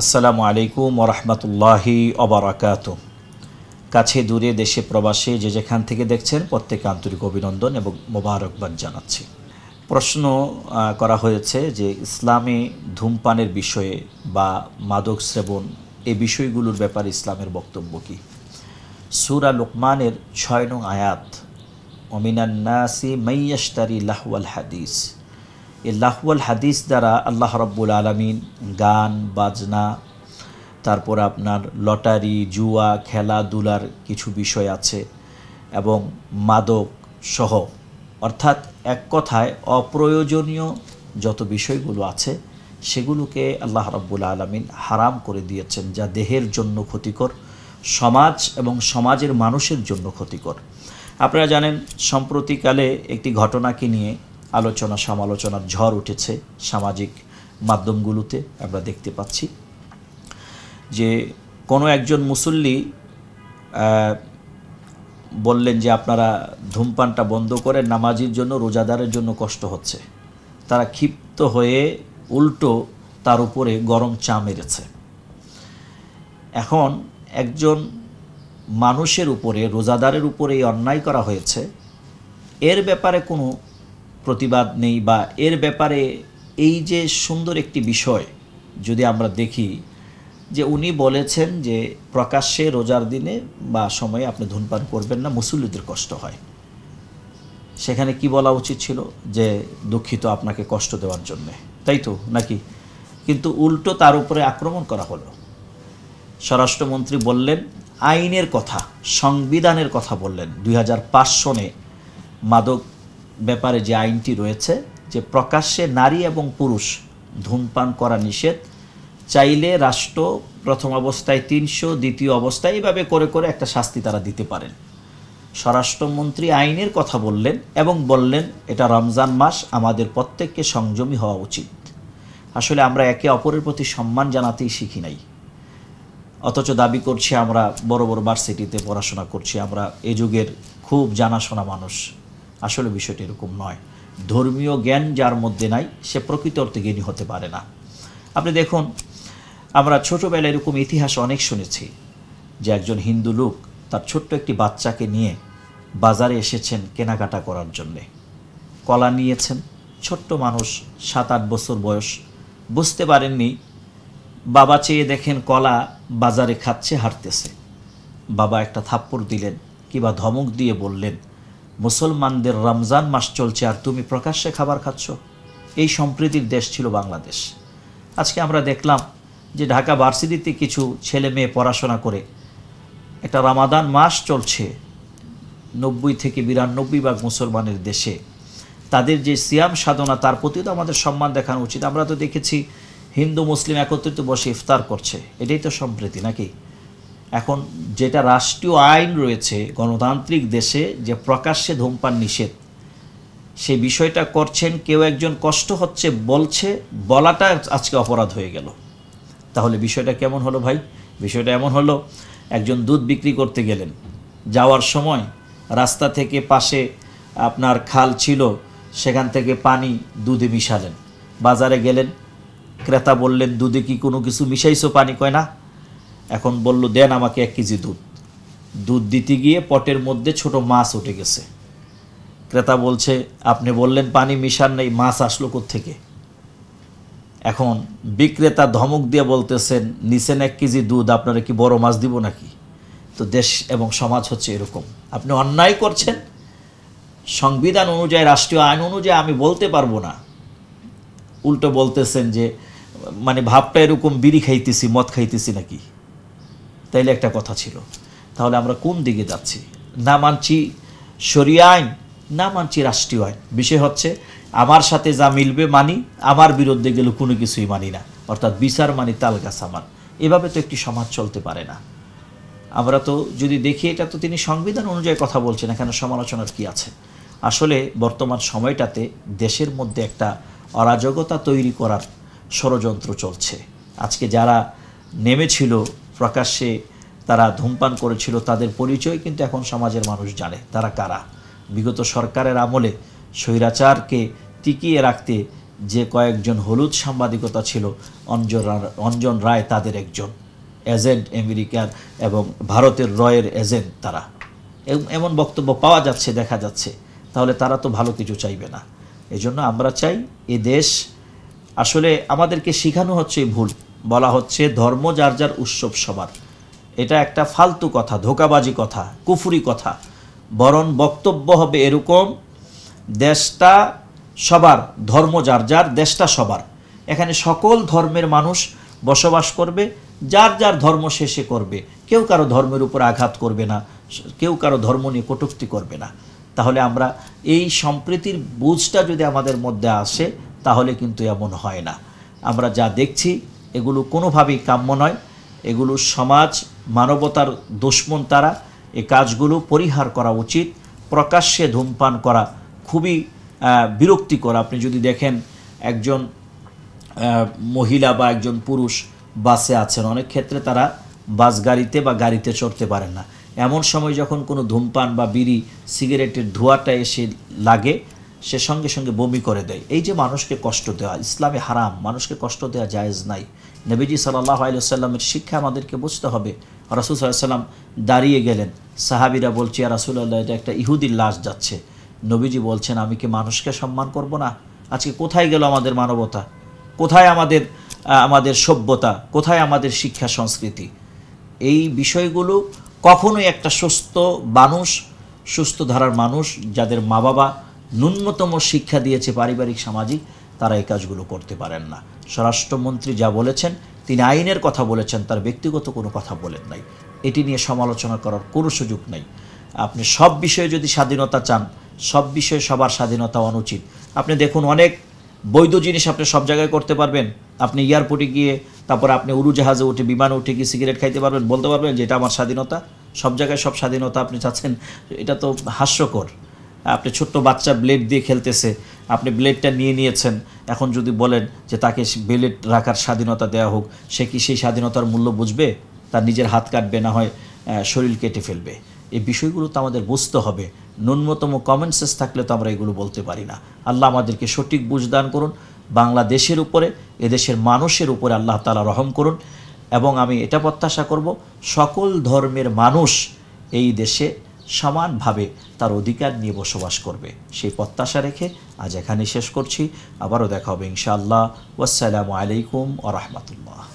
আসসালামু আলাইকুম ওরহমতুল্লাহি ওবারাকাতু। কাছে দূরে দেশে প্রবাসে যে যেখান থেকে দেখছেন প্রত্যেকে আন্তরিক অভিনন্দন এবং মোবারকবাদ জানাচ্ছি। প্রশ্ন করা হয়েছে যে ইসলামে ধূমপানের বিষয়ে বা মাদক সেবন এই বিষয়গুলোর ব্যাপারে ইসলামের বক্তব্য কী। সূরা লুকমানের ৬ নং আয়াত, ওমিনান নাসি মাইয়াশতারি লাহওয়াল হাদিস। এই লাহওয়াল হাদিস দ্বারা আল্লাহ রাব্বুল আলামিন গান বাজনা, তারপর আপনার লটারি, জুয়া, খেলাধুলার কিছু বিষয় আছে এবং মাদক সহ, অর্থাৎ এক কথায় অপ্রয়োজনীয় যত বিষয়গুলো আছে সেগুলোকে আল্লাহ রাব্বুল আলামিন হারাম করে দিয়েছেন, যা দেহের জন্য ক্ষতিকর, সমাজ এবং সমাজের মানুষের জন্য ক্ষতিকর। আপনারা জানেন সম্প্রতিকালে একটি ঘটনাকে নিয়ে আলোচনা সমালোচনার ঝড় উঠেছে সামাজিক মাধ্যমগুলোতে। আমরা দেখতে পাচ্ছি যে কোনো একজন মুসল্লি বললেন যে আপনারা ধূমপানটা বন্ধ করে, নামাজির জন্য রোজাদারের জন্য কষ্ট হচ্ছে। তারা ক্ষিপ্ত হয়ে উল্টো তার উপরে গরম চা মেরেছে। এখন একজন মানুষের উপরে, রোজাদারের উপরে এই অন্যায় করা হয়েছে, এর ব্যাপারে কোনো প্রতিবাদ নেই বা এর ব্যাপারে এই যে সুন্দর একটি বিষয় যদি আমরা দেখি যে উনি বলেছেন যে প্রকাশ্যে রোজার দিনে বা সময়ে আপনি ধূমপান করবেন না, মুসল্লিদের কষ্ট হয়। সেখানে কি বলা উচিত ছিল যে দুঃখিত আপনাকে কষ্ট দেওয়ার জন্যে, তাই তো নাকি? কিন্তু উল্টো তার উপরে আক্রমণ করা হলো। স্বরাষ্ট্রমন্ত্রী বললেন আইনের কথা, সংবিধানের কথা বললেন। 2005 সনে মাদক ব্যাপারে যে আইনটি রয়েছে, যে প্রকাশ্যে নারী এবং পুরুষ ধূমপান করা নিষেধ, চাইলে রাষ্ট্র প্রথম অবস্থায় 300, দ্বিতীয় অবস্থায় এভাবে করে করে একটা শাস্তি তারা দিতে পারেন। স্বরাষ্ট্রমন্ত্রী আইনের কথা বললেন এবং বললেন এটা রমজান মাস, আমাদের প্রত্যেককে সংযমী হওয়া উচিত। আসলে আমরা একে অপরের প্রতি সম্মান জানাতেই শিখি নাই, অথচ দাবি করছি আমরা বড় বড় ভার্সিটিতে পড়াশোনা করছি, আমরা এ যুগের খুব জানাশোনা মানুষ। আসলে বিষয়টি এরকম নয়। ধর্মীয় জ্ঞান যার মধ্যে নাই সে প্রকৃত অর্থে জ্ঞানী হতে পারে না। আপনি দেখুন, আমরা ছোটোবেলায় এরকম ইতিহাস অনেক শুনেছি যে একজন হিন্দু লোক তার ছোট্ট একটি বাচ্চাকে নিয়ে বাজারে এসেছেন কেনাকাটা করার জন্যে। কলা নিয়েছেন, ছোট্ট মানুষ, 7-8 বছর বয়স, বুঝতে পারেননি। বাবা চেয়ে দেখেন কলা বাজারে খাচ্ছে, হাঁটতেছে। বাবা একটা থাপ্পড় দিলেন কিংবা ধমক দিয়ে বললেন, মুসলমানদের রমজান মাস চলছে আর তুমি প্রকাশ্যে খাবার খাচ্ছ। এই সম্প্রীতির দেশ ছিল বাংলাদেশ। আজকে আমরা দেখলাম যে ঢাকা ভার্সিটিতে কিছু ছেলে মেয়ে পড়াশোনা করে, একটা রমাদান মাস চলছে, 90 থেকে 92 ভাগ মুসলমানের দেশে, তাদের যে সিয়াম সাধনা তার প্রতি তো আমাদের সম্মান দেখানো উচিত। আমরা তো দেখেছি হিন্দু মুসলিম একত্রিত বসে ইফতার করছে, এটাই তো সম্প্রীতি নাকি? এখন যেটা রাষ্ট্রীয় আইন রয়েছে গণতান্ত্রিক দেশে যে প্রকাশ্যে ধূমপান নিষেধ, সেই বিষয়টা করছেন, কেউ একজন কষ্ট হচ্ছে বলছে, বলাটা আজকে অপরাধ হয়ে গেল। তাহলে বিষয়টা কেমন হলো ভাই? বিষয়টা এমন হলো, একজন দুধ বিক্রি করতে গেলেন, যাওয়ার সময় রাস্তা থেকে পাশে আপনার খাল ছিল, সেখান থেকে পানি দুধে মিশালেন। বাজারে গেলেন, ক্রেতা বললেন দুধে কি কোনো কিছু মিশাইছো? পানি কয় না। এখন বলল দেন আমাকে 1 কেজি দুধ। দুধ দিতে গিয়ে পটের মধ্যে ছোট মাছ উঠে গেছে। ক্রেতা বলছে আপনি বললেন পানি মিশান নেই, মাছ আসলো কোত্থেকে? এখন বিক্রেতা ধমক দিয়ে বলতেছেন নিছেন 1 কেজি দুধ, আপনারা কি বড় মাছ দিব নাকি? তো দেশ এবং সমাজ হচ্ছে এরকম। আপনি অন্যায় করছেন, সংবিধান অনুযায়ী, রাষ্ট্রীয় আইন অনুযায়ী আমি বলতে পারবো না, উল্টো বলতেছেন যে মানে ভাবটা এরকম বিড়ি খাইতেছি, মদ খাইতেছি নাকি? তাইলে একটা কথা ছিল। তাহলে আমরা কোন দিকে যাচ্ছি? না মানছি শরিয়া আইন, না মানছি রাষ্ট্রীয় আইন। বিষয় হচ্ছে আমার সাথে যা মিলবে মানি, আমার বিরুদ্ধে গেলে কোনো কিছুই মানি না, অর্থাৎ বিচার মানি তাল গাছ আমার। এভাবে তো একটি সমাজ চলতে পারে না। আমরা তো যদি দেখি, এটা তো তিনি সংবিধান অনুযায়ী কথা বলছেন, এখানে সমালোচনার কি আছে? আসলে বর্তমান সময়টাতে দেশের মধ্যে একটা অরাজকতা তৈরি করার ষড়যন্ত্র চলছে। আজকে যারা নেমেছিল প্রকাশ্যে, তারা ধূমপান করেছিল, তাদের পরিচয় কিন্তু এখন সমাজের মানুষ জানে তারা কারা। বিগত সরকারের আমলে স্বৈরাচারকে টিকিয়ে রাখতে যে কয়েকজন হলুদ সাংবাদিকতা ছিল, অঞ্জন রায় তাদের একজন এজেন্ট, আমেরিকার এবং ভারতের রয়ের এজেন্ট তারা, এমন বক্তব্য পাওয়া যাচ্ছে, দেখা যাচ্ছে। তাহলে তারা তো ভালো কিছু চাইবে না। এজন্য আমরা চাই এ দেশ, আসলে আমাদেরকে শেখানো হচ্ছে ভুল, বলা হচ্ছে ধর্ম যার যার, উৎসব সবার। এটা একটা ফালতু কথা, ধোঁকাবাজি কথা, কুফরি কথা। বরং বক্তব্য হবে এরকম, দেশটা সবার, ধর্ম যার যার, দেশটা সবার। এখানে সকল ধর্মের মানুষ বসবাস করবে, যার যার ধর্ম শেষে করবে। কেউ কারো ধর্মের উপর আঘাত করবে না, কেউ কারো ধর্ম নিয়ে কটূক্তি করবে না। তাহলে আমরা এই সম্প্রীতির বুঝটা যদি আমাদের মধ্যে আসে, তাহলে কিন্তু এমন হয় না। আমরা যা দেখছি এগুলো কোনোভাবেই কাম্য নয়। এগুলো সমাজ, মানবতার দুশমন তারা। এই কাজগুলো পরিহার করা উচিত। প্রকাশ্যে ধূমপান করা খুবই বিরক্তিকর। আপনি যদি দেখেন একজন মহিলা বা একজন পুরুষ বাসে আছেন, অনেক ক্ষেত্রে তারা বাস গাড়িতে বা গাড়িতে চড়তে পারেন না। এমন সময় যখন কোনো ধূমপান বা বিড়ি সিগারেটের ধোঁয়াটা এসে লাগে, সে সঙ্গে সঙ্গে বমি করে দেয়। এই যে মানুষকে কষ্ট দেওয়া, ইসলামে হারাম, মানুষকে কষ্ট দেওয়া জায়েজ নাই। নবীজি সাল্লাল্লাহু আলাইহি ওয়াসাল্লামের শিক্ষা আমাদেরকে বুঝতে হবে। রাসূল সাল্লাল্লাহু আলাইহি ওয়াসাল্লাম দাঁড়িয়ে গেলেন, সাহাবীরা বলছে, ইয়া রাসূলুল্লাহ, এটা একটা ইহুদির লাশ যাচ্ছে। নবীজি বলছেন, আমি কি মানুষকে সম্মান করব না? আজকে কোথায় গেল আমাদের মানবতা? কোথায় আমাদের সভ্যতা? কোথায় আমাদের শিক্ষা সংস্কৃতি? এই বিষয়গুলো কখনোই একটা সুস্থ মানুষ, সুস্থ ধারার মানুষ, যাদের মা বাবা ন্যূনতম শিক্ষা দিয়েছে পারিবারিক সামাজিক, তারা এই কাজগুলো করতে পারেন না। স্বরাষ্ট্রমন্ত্রী যা বলেছেন, তিনি আইনের কথা বলেছেন, তার ব্যক্তিগত কোনো কথা বলেন নাই। এটি নিয়ে সমালোচনা করার কোনো সুযোগ নেই। আপনি সব বিষয়ে যদি স্বাধীনতা চান, সব বিষয়ে সবার স্বাধীনতা অনুচিত। আপনি দেখুন, অনেক বৈধ জিনিস আপনি সব জায়গায় করতে পারবেন। আপনি এয়ারপোর্টে গিয়ে, তারপর আপনি উড়োজাহাজে উঠে, বিমানে উঠে গিয়ে সিগারেট খাইতে পারবেন, বলতে পারবেন যে এটা আমার স্বাধীনতা। সব জায়গায় সব স্বাধীনতা আপনি চাচ্ছেন, এটা তো হাস্যকর। আপনি ছোট্ট বাচ্চা ব্লেড দিয়ে খেলতেছে, আপনি ব্লেডটা নিয়ে নিয়েছেন, এখন যদি বলেন যে তাকে ব্লেড রাখার স্বাধীনতা দেওয়া হোক, সে কি সেই স্বাধীনতার মূল্য বুঝবে? তার নিজের হাত কাটবে, না হয় শরীর কেটে ফেলবে। এই বিষয়গুলো তো আমাদের বুঝতে হবে। ন্যূনতম কমন সেন্স থাকলে তো আমরা এগুলো বলতে পারি না। আল্লাহ আমাদেরকে সঠিক বুঝদান করুন। বাংলাদেশের উপরে, এদেশের মানুষের উপরে আল্লাহ তাআলা রহম করুন। এবং আমি এটা প্রত্যাশা করব, সকল ধর্মের মানুষ এই দেশে সমানভাবে তার অধিকার নিয়ে বসবাস করবে। সেই প্রত্যাশা রেখে আজ এখানে শেষ করছি। আবারও দেখা হবে ইনশাআল্লাহ। ওয়াসসালামু আলাইকুম ওয়া রাহমাতুল্লাহ।